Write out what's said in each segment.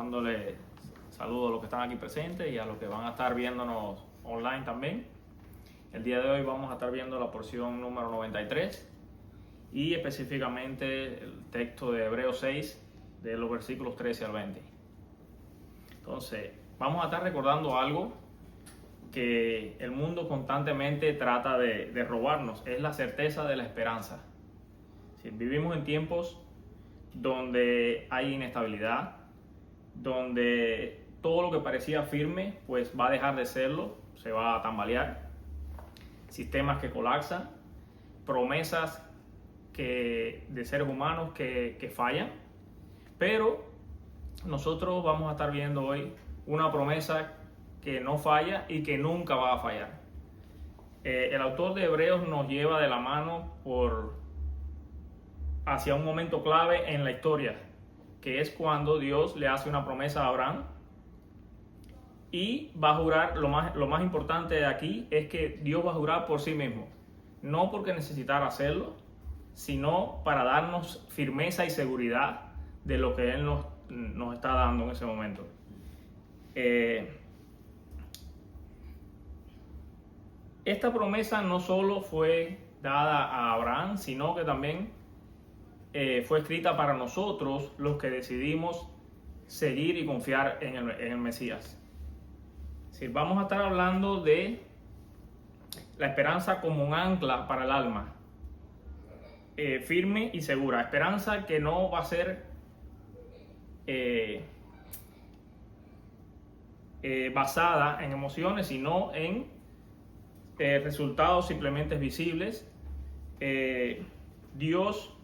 dándole saludos a los que están aquí presentes y a los que van a estar viéndonos online también. El día de hoy vamos a estar viendo la porción número 93 y específicamente el texto de Hebreos 6 de los versículos 13 al 20. Entonces, vamos a estar recordando algo que el mundo constantemente trata de robarnos, es la certeza de la esperanza. Si vivimos en tiempos donde hay inestabilidad, donde todo lo que parecía firme pues va a dejar de serlo, se va a tambalear, sistemas que colapsan, promesas de seres humanos que fallan, pero nosotros vamos a estar viendo hoy una promesa que no falla y que nunca va a fallar. El autor de Hebreos nos lleva de la mano hacia un momento clave en la historia, que es cuando Dios le hace una promesa a Abraham y va a jurar. Lo más importante de aquí es que Dios va a jurar por sí mismo, no porque necesitara hacerlo, sino para darnos firmeza y seguridad de lo que Él nos está dando en ese momento. Esta promesa no solo fue dada a Abraham, sino que también fue escrita para nosotros, los que decidimos seguir y confiar en el Mesías. Es decir, vamos a estar hablando de la esperanza como un ancla para el alma, firme y segura. Esperanza que no va a ser basada en emociones, sino en resultados simplemente visibles. Dios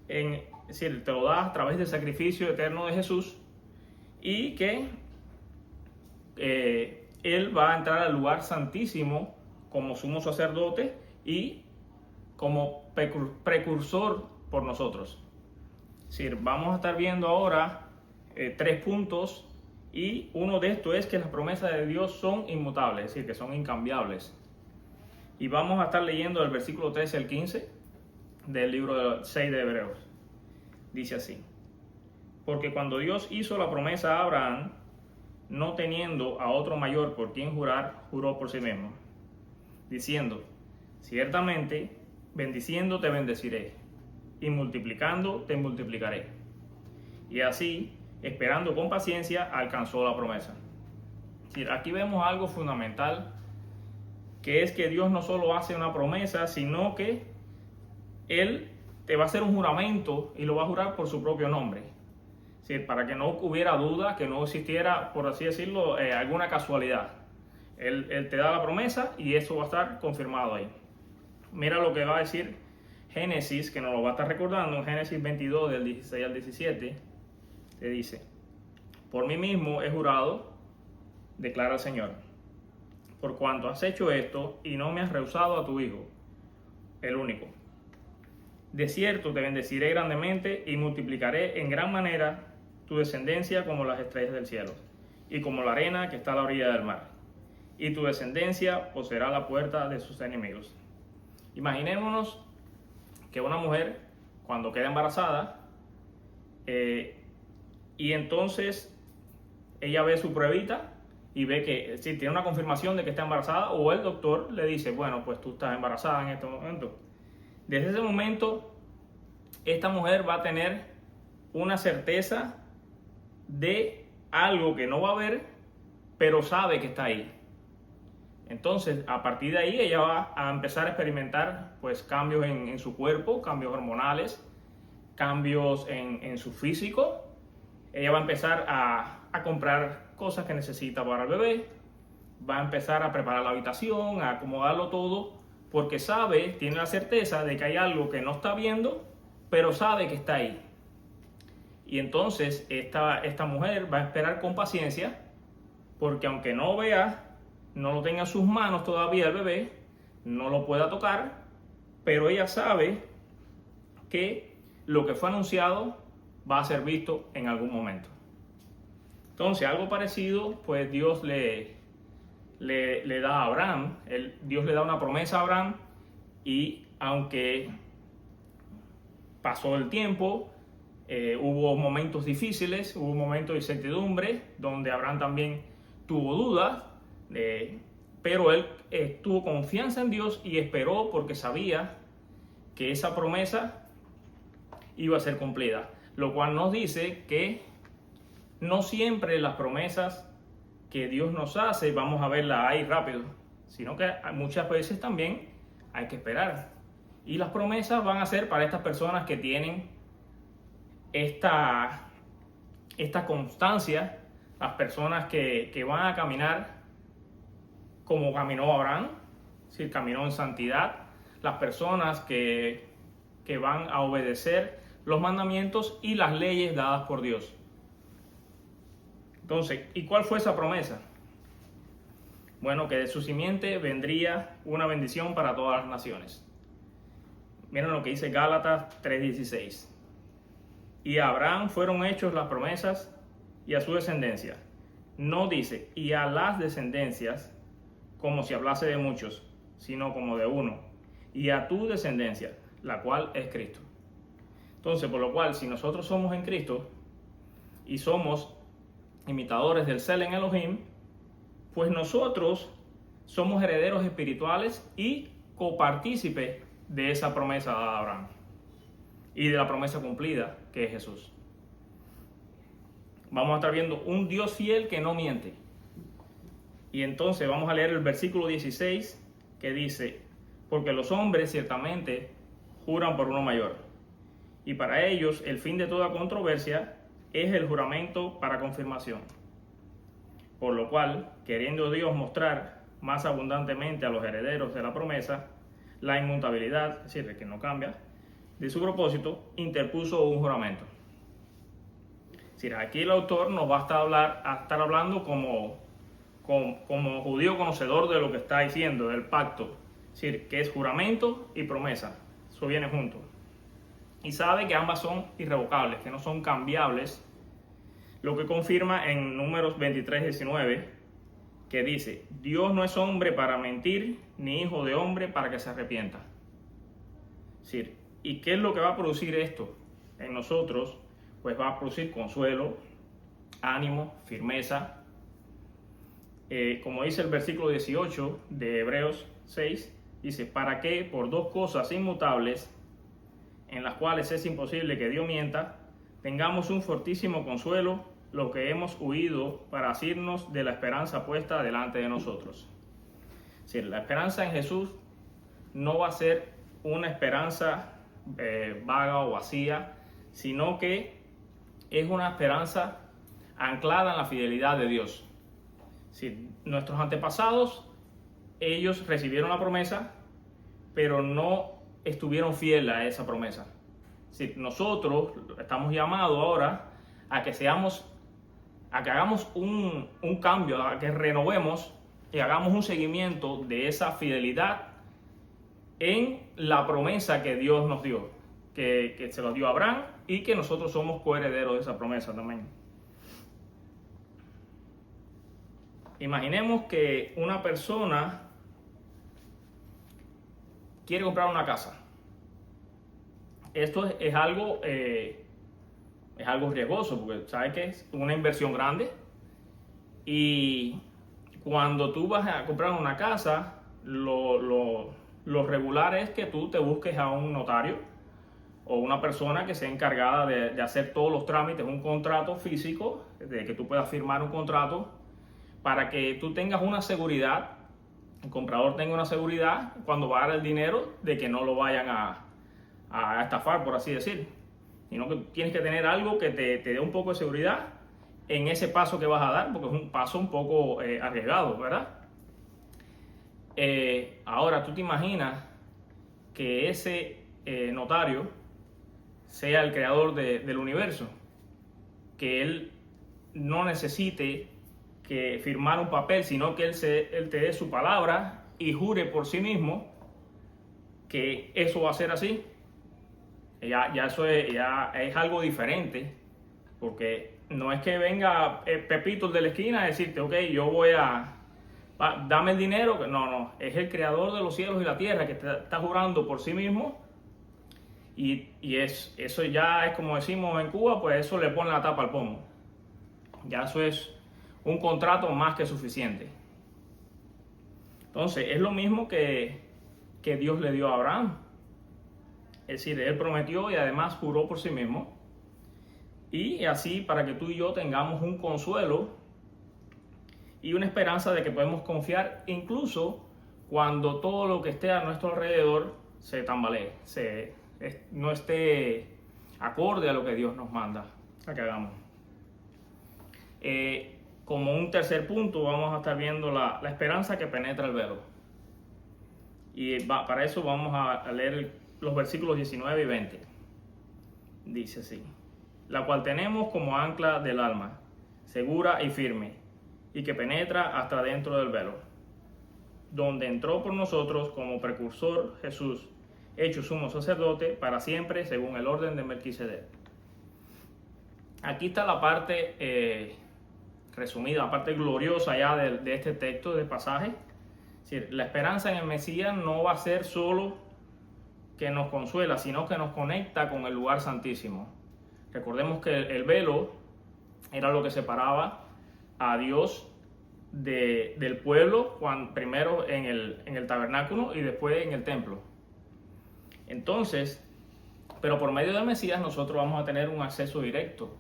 es decir, te lo da a través del sacrificio eterno de Jesús, y que Él va a entrar al lugar santísimo como sumo sacerdote y como precursor por nosotros. Es decir, vamos a estar viendo ahora 3 puntos, y uno de estos es que las promesas de Dios son inmutables, es decir, que son incambiables. Y vamos a estar leyendo el versículo 13 al 15 del libro 6 de Hebreos. Dice así: porque cuando Dios hizo la promesa a Abraham, no teniendo a otro mayor por quien jurar, juró por sí mismo, diciendo: ciertamente, bendiciendo te bendeciré, y multiplicando te multiplicaré. Y así, esperando con paciencia, alcanzó la promesa. Es decir, aquí vemos algo fundamental, que es que Dios no solo hace una promesa, sino que Él te va a hacer un juramento y lo va a jurar por su propio nombre. Es decir, para que no hubiera duda, que no existiera, por así decirlo, alguna casualidad. Él te da la promesa y eso va a estar confirmado ahí. Mira lo que va a decir Génesis, que nos lo va a estar recordando en Génesis 22, del 16 al 17. Te dice: por mí mismo he jurado, declara el Señor, por cuanto has hecho esto y no me has rehusado a tu hijo, el único. De cierto te bendeciré grandemente y multiplicaré en gran manera tu descendencia como las estrellas del cielo y como la arena que está a la orilla del mar. Y tu descendencia poseerá la puerta de sus enemigos. Imaginémonos que una mujer, cuando queda embarazada, y entonces ella ve su pruebita y ve que tiene una confirmación de que está embarazada, o el doctor le dice: bueno, pues tú estás embarazada en este momento. Desde ese momento, esta mujer va a tener una certeza de algo que no va a ver, pero sabe que está ahí. Entonces, a partir de ahí, ella va a empezar a experimentar pues cambios en su cuerpo, cambios hormonales, cambios en su físico. Ella va a empezar a comprar cosas que necesita para el bebé, va a empezar a preparar la habitación, a acomodarlo todo, porque tiene la certeza de que hay algo que no está viendo, pero sabe que está ahí. Y entonces esta mujer va a esperar con paciencia, porque aunque no vea, no lo tenga en sus manos todavía el bebé, no lo pueda tocar, pero ella sabe que lo que fue anunciado va a ser visto en algún momento. Entonces, algo parecido, pues Dios le da a Abraham. Dios le da una promesa a Abraham, y aunque pasó el tiempo, Hubo momentos difíciles, hubo momentos de incertidumbre, donde Abraham también tuvo dudas, pero él tuvo confianza en Dios y esperó porque sabía que esa promesa iba a ser cumplida, lo cual nos dice que no siempre las promesas que Dios nos hace vamos a verlas ahí rápido, sino que muchas veces también hay que esperar. Y las promesas van a ser para estas personas que tienen esta constancia, las personas que van a caminar como caminó Abraham, es decir, caminó en santidad, las personas que van a obedecer los mandamientos y las leyes dadas por Dios. Entonces, ¿y cuál fue esa promesa? Bueno, que de su simiente vendría una bendición para todas las naciones. Miren lo que dice Gálatas 3:16. Y a Abraham fueron hechos las promesas y a su descendencia. No dice, y a las descendencias, como si hablase de muchos, sino como de uno. Y a tu descendencia, la cual es Cristo. Entonces, por lo cual, si nosotros somos en Cristo y somos imitadores del Tselem Elohim, pues nosotros somos herederos espirituales y copartícipes de esa promesa dada a Abraham y de la promesa cumplida que es Jesús. Vamos a estar viendo un Dios fiel que no miente. Y entonces vamos a leer el versículo 16 que dice, porque los hombres ciertamente juran por uno mayor, y para ellos el fin de toda controversia es el juramento para confirmación. Por lo cual, queriendo Dios mostrar más abundantemente a los herederos de la promesa la inmutabilidad, es decir, que no cambia, de su propósito, interpuso un juramento. Es decir, aquí el autor nos va a estar hablando como judío conocedor de lo que está diciendo, del pacto. Es decir, que es juramento y promesa. Eso viene junto. Y sabe que ambas son irrevocables, que no son cambiables. Lo que confirma en Números 23:19, que dice, Dios no es hombre para mentir, ni hijo de hombre para que se arrepienta. Es decir, ¿y qué es lo que va a producir esto en nosotros? Pues va a producir consuelo, ánimo, firmeza. Como dice el versículo 18 de Hebreos 6, dice, para que por dos cosas inmutables, en las cuales es imposible que Dios mienta, tengamos un fortísimo consuelo, lo que hemos huido para asirnos de la esperanza puesta delante de nosotros. Es decir, la esperanza en Jesús no va a ser una esperanza vaga o vacía, sino que es una esperanza anclada en la fidelidad de Dios. Es decir, nuestros antepasados, ellos recibieron la promesa, pero no estuvieron fieles a esa promesa. Es decir, nosotros estamos llamados ahora a que hagamos un cambio, a que renovemos y hagamos un seguimiento de esa fidelidad en la promesa que Dios nos dio, que se lo dio a Abraham y que nosotros somos coherederos de esa promesa también. Imaginemos que una persona quiere comprar una casa. Esto es algo riesgoso, porque sabes que es una inversión grande. Y cuando tú vas a comprar una casa, lo regular es que tú te busques a un notario o una persona que sea encargada de hacer todos los trámites, un contrato físico, de que tú puedas firmar un contrato para que tú tengas una seguridad, el comprador tenga una seguridad cuando va a dar el dinero de que no lo vayan a estafar, por así decir. Sino que tienes que tener algo que te dé un poco de seguridad en ese paso que vas a dar, porque es un paso un poco arriesgado, ¿verdad? Ahora, tú te imaginas que ese notario sea el creador del universo, que él no necesite que firmar un papel, sino que él te dé su palabra y jure por sí mismo que eso va a ser así. Ya eso es algo diferente, porque no es que venga Pepito de la esquina a decirte, ok, yo dame el dinero. No, es el creador de los cielos y la tierra que te está jurando por sí mismo, Eso ya es como decimos en Cuba, pues eso le pone la tapa al pomo. Ya eso es un contrato más que suficiente. Entonces, es lo mismo que Dios le dio a Abraham. Es decir, él prometió y además juró por sí mismo. Y así para que tú y yo tengamos un consuelo y una esperanza de que podemos confiar incluso cuando todo lo que esté a nuestro alrededor se tambalee, no esté acorde a lo que Dios nos manda a que hagamos. Como un tercer punto vamos a estar viendo la esperanza que penetra el velo. Y para eso vamos a leer los versículos 19 y 20. Dice así: la cual tenemos como ancla del alma, segura y firme, y que penetra hasta dentro del velo, donde entró por nosotros como precursor Jesús, hecho sumo sacerdote para siempre según el orden de Melquisedec. Aquí está la parte resumida, la parte gloriosa ya de este texto, de pasaje. Es decir, la esperanza en el Mesías no va a ser solo que nos consuela, sino que nos conecta con el lugar santísimo. Recordemos que el velo era lo que separaba a Dios del pueblo, primero en el tabernáculo y después en el templo. Entonces, pero por medio del Mesías nosotros vamos a tener un acceso directo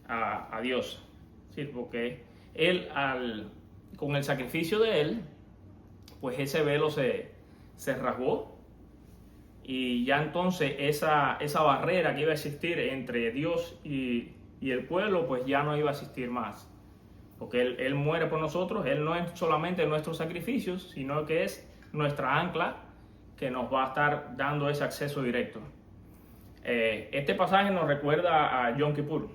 a Dios. ¿Sí? Porque Él, con el sacrificio de Él, pues ese velo se rasgó. Y ya entonces esa barrera que iba a existir entre Dios y el pueblo, pues ya no iba a existir más. Porque Él muere por nosotros. Él no es solamente nuestros sacrificios, sino que es nuestra ancla que nos va a estar dando ese acceso directo. Este pasaje nos recuerda a Yom Kippur,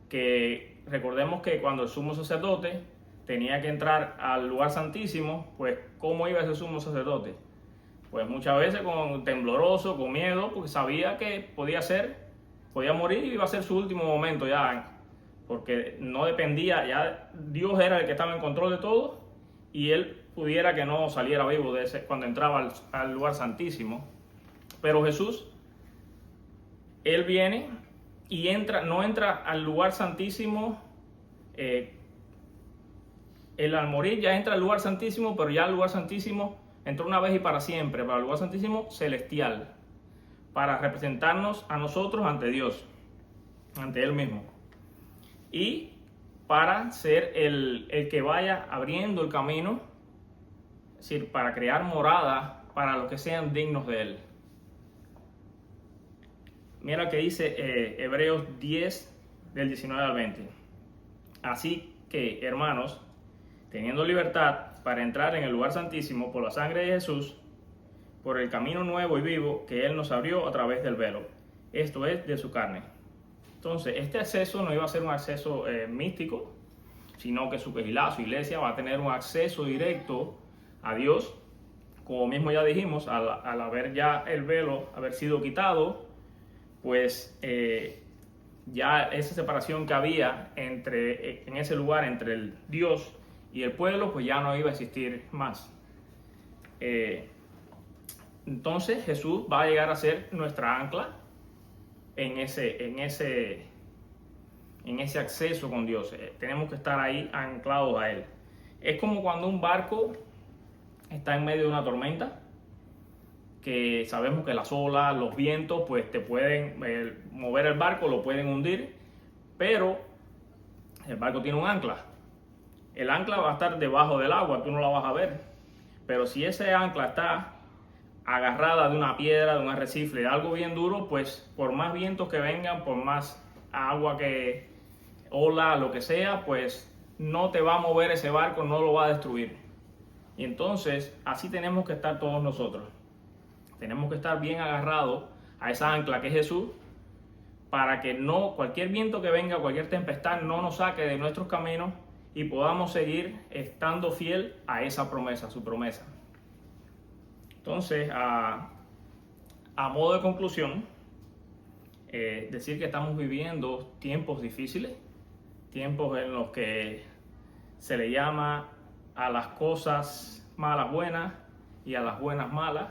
que recordemos que cuando el sumo sacerdote tenía que entrar al lugar santísimo, pues ¿cómo iba ese sumo sacerdote? Pues muchas veces tembloroso, con miedo, porque sabía que podía morir y iba a ser su último momento ya, porque no dependía, ya Dios era el que estaba en control de todo y él pudiera que no saliera vivo cuando entraba al lugar santísimo. Pero Jesús, él viene y no entra al lugar santísimo. Él al morir ya entra al lugar santísimo, pero ya al lugar santísimo entró una vez y para siempre, para el lugar santísimo celestial, para representarnos a nosotros ante Dios, ante Él mismo, y para ser el que vaya abriendo el camino, es decir, para crear morada para los que sean dignos de Él. Mira lo que dice Hebreos 10, del 19 al 20. Así que, hermanos, teniendo libertad para entrar en el lugar santísimo por la sangre de Jesús, por el camino nuevo y vivo que Él nos abrió a través del velo, esto es, de su carne. Entonces, este acceso no iba a ser un acceso místico, sino que su iglesia va a tener un acceso directo a Dios, como mismo ya dijimos, al haber ya el velo haber sido quitado, pues ya esa separación que había en ese lugar entre el Dios y el pueblo, pues ya no iba a existir más. Entonces Jesús va a llegar a ser nuestra ancla en ese acceso con Dios. Tenemos que estar ahí anclados a Él. Es como cuando un barco está en medio de una tormenta, que sabemos que las olas, los vientos, pues te pueden mover el barco, lo pueden hundir, pero el barco tiene un ancla. El ancla va a estar debajo del agua, tú no la vas a ver. Pero si ese ancla está agarrada de una piedra, de un arrecife, de algo bien duro, pues por más vientos que vengan, por más agua que ola, lo que sea, pues no te va a mover ese barco, no lo va a destruir. Y entonces así tenemos que estar todos nosotros. Tenemos que estar bien agarrados a esa ancla que es Jesús, para que cualquier viento que venga, cualquier tempestad no nos saque de nuestros caminos y podamos seguir estando fiel a esa promesa, a su promesa. Entonces, a modo de conclusión, decir que estamos viviendo tiempos difíciles, tiempos en los que se le llama a las cosas malas buenas y a las buenas malas,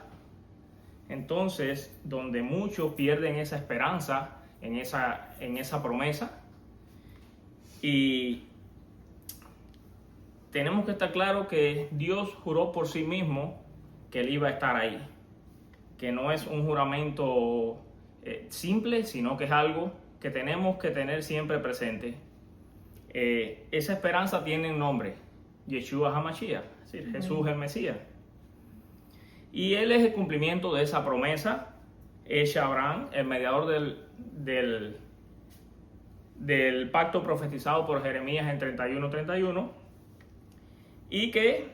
Entonces, donde muchos pierden esa esperanza en esa promesa, y tenemos que estar claro que Dios juró por sí mismo que Él iba a estar ahí, que no es un juramento simple, sino que es algo que tenemos que tener siempre presente. Esa esperanza tiene un nombre, Yeshua HaMashiach, es decir, Jesús el Mesías. Y Él es el cumplimiento de esa promesa hecha a Abraham, el mediador del pacto profetizado por Jeremías en 31:31, y que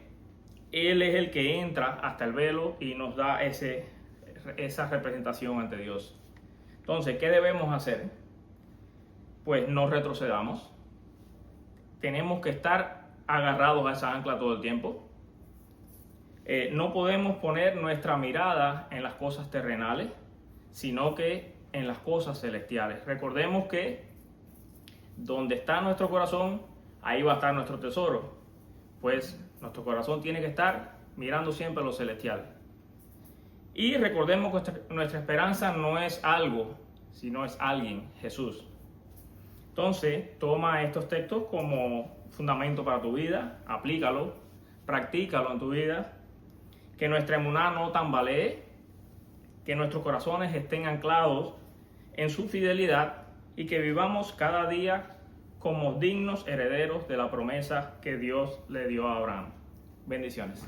Él es el que entra hasta el velo y nos da esa representación ante Dios. Entonces, ¿qué debemos hacer? Pues no retrocedamos. Tenemos que estar agarrados a esa ancla todo el tiempo. No podemos poner nuestra mirada en las cosas terrenales, sino que en las cosas celestiales. Recordemos que donde está nuestro corazón, ahí va a estar nuestro tesoro. Pues nuestro corazón tiene que estar mirando siempre a lo celestial. Y recordemos que nuestra esperanza no es algo, sino es alguien, Jesús. Entonces, toma estos textos como fundamento para tu vida, aplícalo, practícalo en tu vida, que nuestra emuná no tambalee, que nuestros corazones estén anclados en su fidelidad y que vivamos cada día como dignos herederos de la promesa que Dios le dio a Abraham. Bendiciones.